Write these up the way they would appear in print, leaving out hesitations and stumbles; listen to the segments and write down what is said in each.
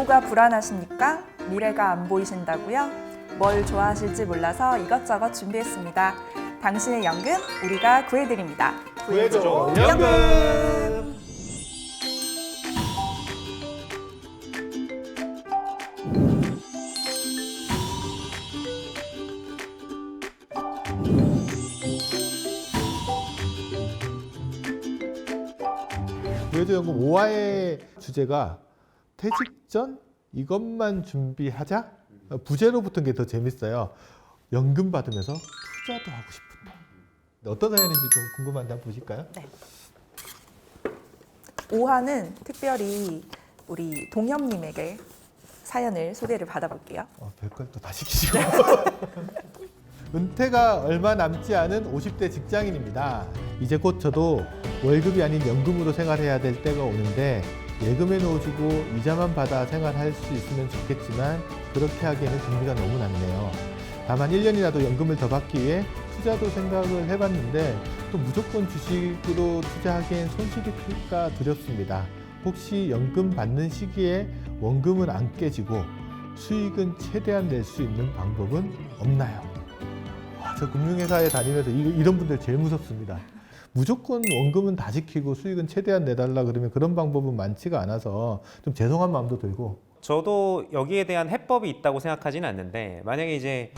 노후가 불안하십니까? 미래가 안 보이신다고요? 뭘 좋아하실지 몰라서 이것저것 준비했습니다. 당신의 연금 우리가 구해드립니다. 구해줘 연금. 구해줘 연금 5화의 주제가 퇴직 전 이것만 준비하자? 부제로 붙은 게 더 재밌어요. 연금 받으면서 투자도 하고 싶은데. 어떤 사연인지 좀 궁금한데 한번 보실까요? 네. 5화는 특별히 우리 동엽님에게 사연을 소개를 받아볼게요. 별걸 또 다 시키시고. 은퇴가 얼마 남지 않은 50대 직장인입니다. 이제 곧 저도 월급이 아닌 연금으로 생활해야 될 때가 오는데 예금에 넣어주고 이자만 받아 생활할 수 있으면 좋겠지만 그렇게 하기에는 금리가 너무 낮네요. 다만 1년이라도 연금을 더 받기 위해 투자도 생각을 해봤는데 또 무조건 주식으로 투자하기엔 손실이 클까 두렵습니다. 혹시 연금 받는 시기에 원금은 안 깨지고 수익은 최대한 낼 수 있는 방법은 없나요? 저 금융회사에 다니면서 이런 분들 제일 무섭습니다. 무조건 원금은 다 지키고 수익은 최대한 내달라 그러면 그런 방법은 많지가 않아서 좀 죄송한 마음도 들고. 저도 여기에 대한 해법이 있다고 생각하지는 않는데 만약에 이제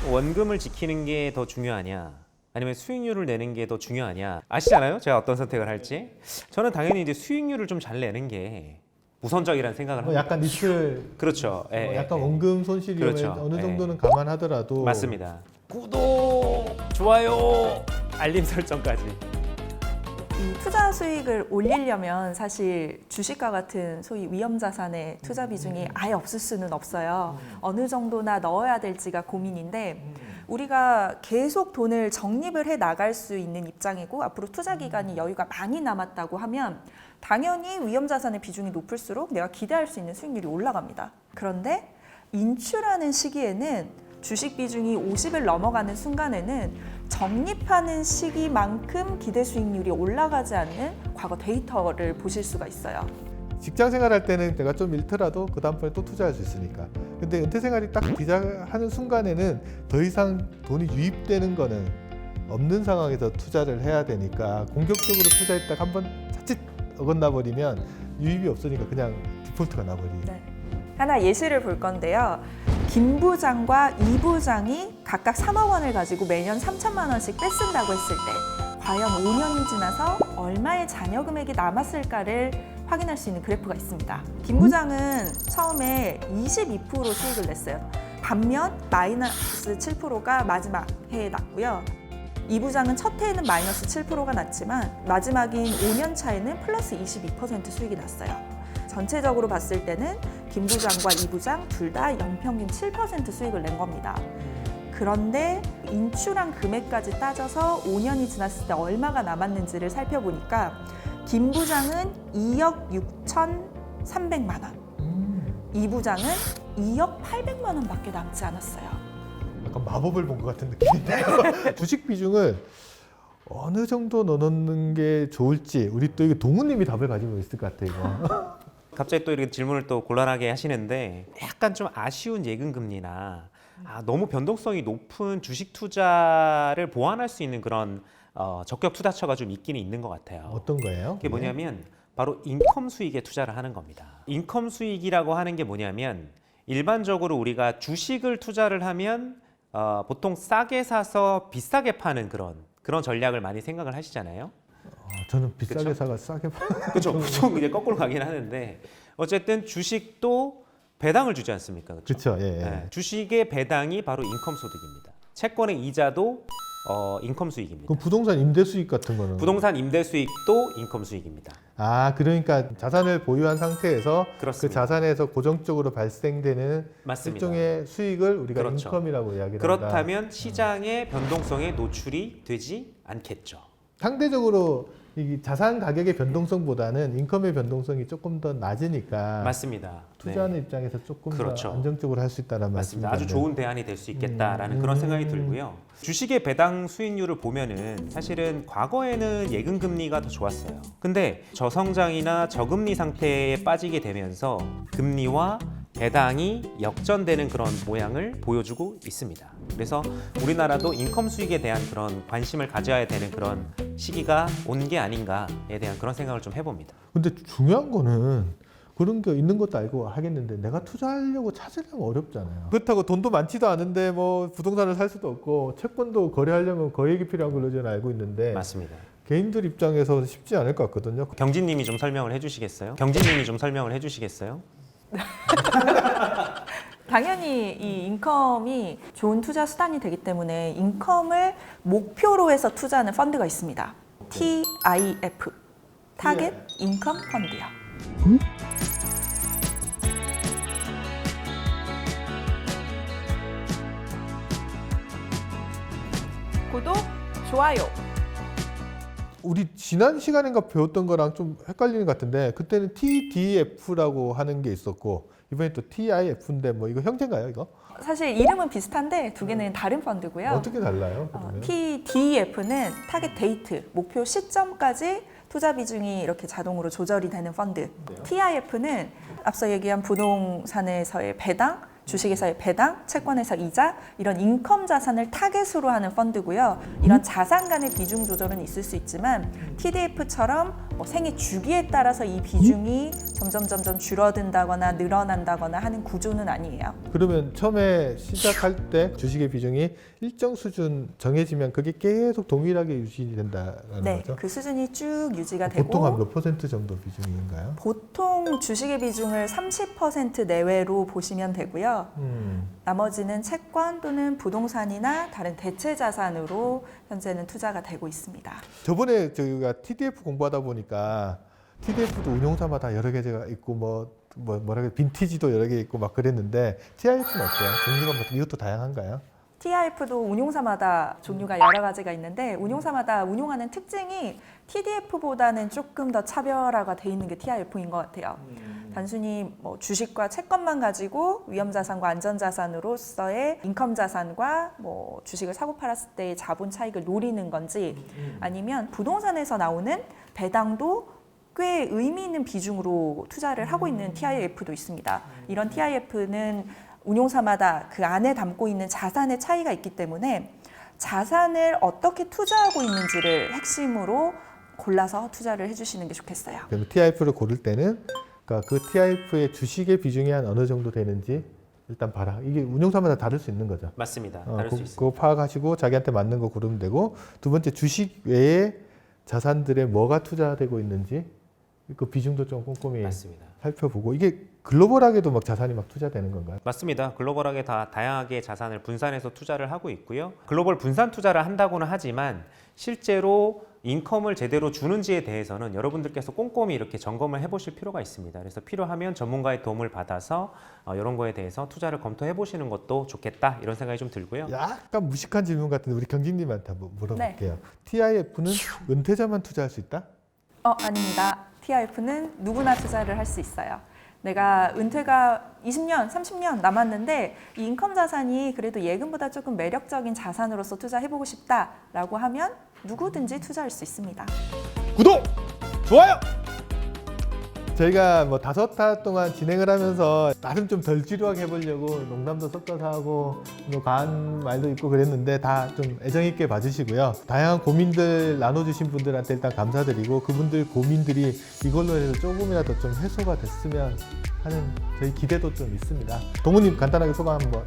원금을 지키는 게 더 중요하냐 아니면 수익률을 내는 게 더 중요하냐 아시잖아요? 제가 어떤 선택을 할지. 저는 당연히 이제 수익률을 좀 잘 내는 게 우선적이라는 생각을 합니다. 약간 리스크, 그렇죠. 약간 원금 손실 위험에 그렇죠. 어느 정도는 감안하더라도. 맞습니다. 구독, 좋아요, 알림 설정까지. 이 투자 수익을 올리려면 사실 주식과 같은 소위 위험 자산의 투자 비중이 아예 없을 수는 없어요. 어느 정도나 넣어야 될지가 고민인데 우리가 계속 돈을 적립을 해 나갈 수 있는 입장이고 앞으로 투자 기간이 여유가 많이 남았다고 하면 당연히 위험 자산의 비중이 높을수록 내가 기대할 수 있는 수익률이 올라갑니다. 그런데 인출하는 시기에는 주식 비중이 50을 넘어가는 순간에는 적립하는 시기만큼 기대 수익률이 올라가지 않는 과거 데이터를 보실 수가 있어요. 직장 생활할 때는 내가 좀 잃더라도 그 다음번에 또 투자할 수 있으니까. 근데 은퇴 생활이 딱 시작하는 순간에는 더 이상 돈이 유입되는 거는 없는 상황에서 투자를 해야 되니까 공격적으로 투자했다가 한번 자칫 어긋나 버리면 유입이 없으니까 그냥 디폴트가 나버리죠. 네. 하나 예시를 볼 건데요. 김 부장과 이 부장이 각각 3억 원을 가지고 매년 3천만 원씩 떼쓴다고 했을 때 과연 5년이 지나서 얼마의 잔여 금액이 남았을까를 확인할 수 있는 그래프가 있습니다. 김 부장은 처음에 22% 수익을 냈어요. 반면 마이너스 7%가 마지막 해에 났고요. 이 부장은 첫 해에는 마이너스 7%가 났지만 마지막인 5년 차에는 플러스 22% 수익이 났어요. 전체적으로 봤을 때는 김 부장과 이 부장 둘 다 연평균 7% 수익을 낸 겁니다. 그런데 인출한 금액까지 따져서 5년이 지났을 때 얼마가 남았는지를 살펴보니까 김 부장은 2억 6,300만 원, 이 부장은 2억 800만 원밖에 남지 않았어요. 약간 마법을 본 것 같은 느낌인데요. 주식 비중을 어느 정도 넣는 게 좋을지 우리 또 이게 동훈님이 답을 가지고 있을 것 같아요. 이거. 갑자기 또 이렇게 질문을 또 곤란하게 하시는데 약간 좀 아쉬운 예금 금리나 너무 변동성이 높은 주식 투자를 보완할 수 있는 그런 적격 투자처가 좀 있기는 있는 것 같아요. 어떤 거예요? 그게 뭐냐면 바로 인컴 수익에 투자를 하는 겁니다. 인컴 수익이라고 하는 게 뭐냐면 일반적으로 우리가 주식을 투자를 하면 보통 싸게 사서 비싸게 파는 그런 전략을 많이 생각을 하시잖아요. 저는 비싸게 그쵸? 사가 싸게 그렇죠. 보통 이제 거꾸로 가긴 하는데 어쨌든 주식도 배당을 주지 않습니까? 그렇죠. 예, 예. 네, 주식의 배당이 바로 인컴 소득입니다. 채권의 이자도 인컴 수익입니다. 그럼 부동산 임대 수익 같은 거는? 부동산 임대 수익도 인컴 수익입니다. 그러니까 자산을 보유한 상태에서 그렇습니다. 그 자산에서 고정적으로 발생되는 맞습니다. 일종의 수익을 우리가 그렇죠. 인컴이라고 이야기를 한다. 그렇다면 시장의 변동성에 노출이 되지 않겠죠. 상대적으로 이 자산 가격의 변동성보다는 인컴의 변동성이 조금 더 낮으니까 맞습니다. 투자하는 네. 입장에서 조금 그렇죠. 더 안정적으로 할 수 있다는 맞습니다. 말씀이죠. 아주 좋은 대안이 될 수 있겠다라는 그런 생각이 들고요. 주식의 배당 수익률을 보면은 사실은 과거에는 예금 금리가 더 좋았어요. 근데 저성장이나 저금리 상태에 빠지게 되면서 금리와 배당이 역전되는 그런 모양을 보여주고 있습니다. 그래서 우리나라도 인컴 수익에 대한 그런 관심을 가져야 되는 그런 시기가 온 게 아닌가에 대한 그런 생각을 좀 해봅니다. 근데 중요한 거는 그런 게 있는 것도 알고 하겠는데 내가 투자하려고 찾으려면 어렵잖아요. 그렇다고 돈도 많지도 않은데 뭐 부동산을 살 수도 없고 채권도 거래하려면 거액이 필요한 걸로 저는 알고 있는데 맞습니다. 개인들 입장에서 쉽지 않을 것 같거든요. 경진님이 좀 설명을 해주시겠어요? 경진님이 좀 설명을 해주시겠어요? 당연히 이 인컴이 좋은 투자 수단이 되기 때문에 인컴을 목표로 해서 투자하는 펀드가 있습니다. TIF, 타겟 인컴 펀드요. 구독, 좋아요. 우리 지난 시간인가 배웠던 거랑 좀 헷갈리는 것 같은데 그때는 TDF라고 하는 게 있었고 이번에 또 TIF인데 뭐 이거 형제인가요 이거? 사실 이름은 비슷한데 두 개는 다른 펀드고요. 어떻게 달라요? 그러면? TDF는 타겟 데이트, 목표 시점까지 투자 비중이 이렇게 자동으로 조절이 되는 펀드. TIF는 앞서 얘기한 부동산에서의 배당, 주식에서의 배당, 채권에서 이자, 이런 인컴 자산을 타겟으로 하는 펀드고요. 이런 자산 간의 비중 조절은 있을 수 있지만 TDF처럼 뭐 생애 주기에 따라서 이 비중이 점점 줄어든다거나 늘어난다거나 하는 구조는 아니에요. 그러면 처음에 시작할 때 주식의 비중이 일정 수준 정해지면 그게 계속 동일하게 유지된다는 네, 거죠? 그 수준이 쭉 유지가 되고 보통 한 몇 퍼센트 정도 비중인가요? 보통 주식의 비중을 30% 내외로 보시면 되고요. 나머지는 채권 또는 부동산이나 다른 대체 자산으로 현재는 투자가 되고 있습니다. 저번에 저희가 TDF 공부하다 보니까 TDF도 운용사마다 여러 개가 있고 뭐라 그래 빈티지도 여러 개 있고 막 그랬는데 TIF는 어때요? 종류가 뭐 이것도 다양한가요? TIF도 운용사마다 종류가 여러 가지가 있는데 운용사마다 운용하는 특징이 TDF보다는 조금 더 차별화가 돼 있는 게 TIF인 것 같아요. 단순히 뭐 주식과 채권만 가지고 위험자산과 안전자산으로서의 인컴자산과 뭐 주식을 사고 팔았을 때의 자본 차익을 노리는 건지 아니면 부동산에서 나오는 배당도 꽤 의미 있는 비중으로 투자를 하고 있는 TIF도 있습니다. 이런 TIF는 운용사마다 그 안에 담고 있는 자산의 차이가 있기 때문에 자산을 어떻게 투자하고 있는지를 핵심으로 골라서 투자를 해주시는 게 좋겠어요. 그럼 TIF를 고를 때는 그러니까 그 TIF의 주식의 비중이 한 어느 정도 되는지 일단 봐라. 이게 운용사마다 다를 수 있는 거죠. 맞습니다. 다를 수 있습니다. 그거 파악하시고 자기한테 맞는 거 고르면 되고 두 번째 주식 외에 자산들에 뭐가 투자되고 있는지 그 비중도 좀 꼼꼼히 맞습니다. 살펴보고 이게 글로벌하게도 막 자산이 막 투자되는 건가요? 맞습니다. 글로벌하게 다 다양하게 자산을 분산해서 투자를 하고 있고요. 글로벌 분산 투자를 한다고는 하지만 실제로 인컴을 제대로 주는지에 대해서는 여러분들께서 꼼꼼히 이렇게 점검을 해보실 필요가 있습니다. 그래서 필요하면 전문가의 도움을 받아서 이런 거에 대해서 투자를 검토해 보시는 것도 좋겠다 이런 생각이 좀 들고요. 약간 무식한 질문 같은데 우리 경진님한테 한번 물어볼게요. TIF는 은퇴자만 투자할 수 있다? 아닙니다. TIF는 누구나 투자를 할 수 있어요. 내가 은퇴가 20년, 30년 남았는데 이 인컴 자산이 그래도 예금보다 조금 매력적인 자산으로서 투자해보고 싶다라고 하면 누구든지 투자할 수 있습니다. 구독! 좋아요! 저희가 뭐 5달 동안 진행을 하면서 나름 좀 덜 지루하게 해보려고 농담도 섞어서 하고 뭐 과한 말도 있고 그랬는데 다 좀 애정 있게 봐주시고요. 다양한 고민들 나눠주신 분들한테 일단 감사드리고 그분들 고민들이 이걸로 해서 조금이라도 좀 해소가 됐으면 하는 저희 기대도 좀 있습니다. 동훈님 간단하게 소감 한번.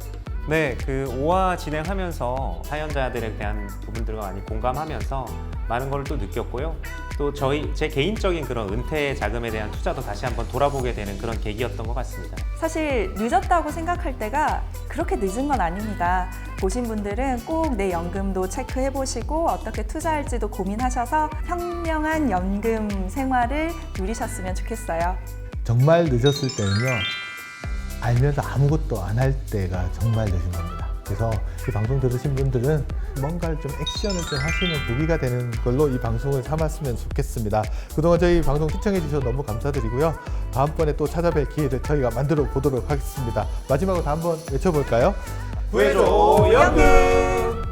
네, 그 5화 진행하면서 사연자들에 대한 부분들과 많이 공감하면서 많은 걸 또 느꼈고요. 또 제 개인적인 그런 은퇴 자금에 대한 투자도 다시 한번 돌아보게 되는 그런 계기였던 것 같습니다. 사실 늦었다고 생각할 때가 그렇게 늦은 건 아닙니다. 보신 분들은 꼭 내 연금도 체크해 보시고 어떻게 투자할지도 고민하셔서 현명한 연금 생활을 누리셨으면 좋겠어요. 정말 늦었을 때는요. 알면서 아무것도 안 할 때가 정말 늦은 겁니다. 그래서 이 방송 들으신 분들은 뭔가를 좀 액션을 좀 하시는 계기가 되는 걸로 이 방송을 삼았으면 좋겠습니다. 그동안 저희 방송 시청해 주셔서 너무 감사드리고요. 다음번에 또 찾아뵐 기회를 저희가 만들어 보도록 하겠습니다. 마지막으로 다 한번 외쳐볼까요? 구해줘 연금.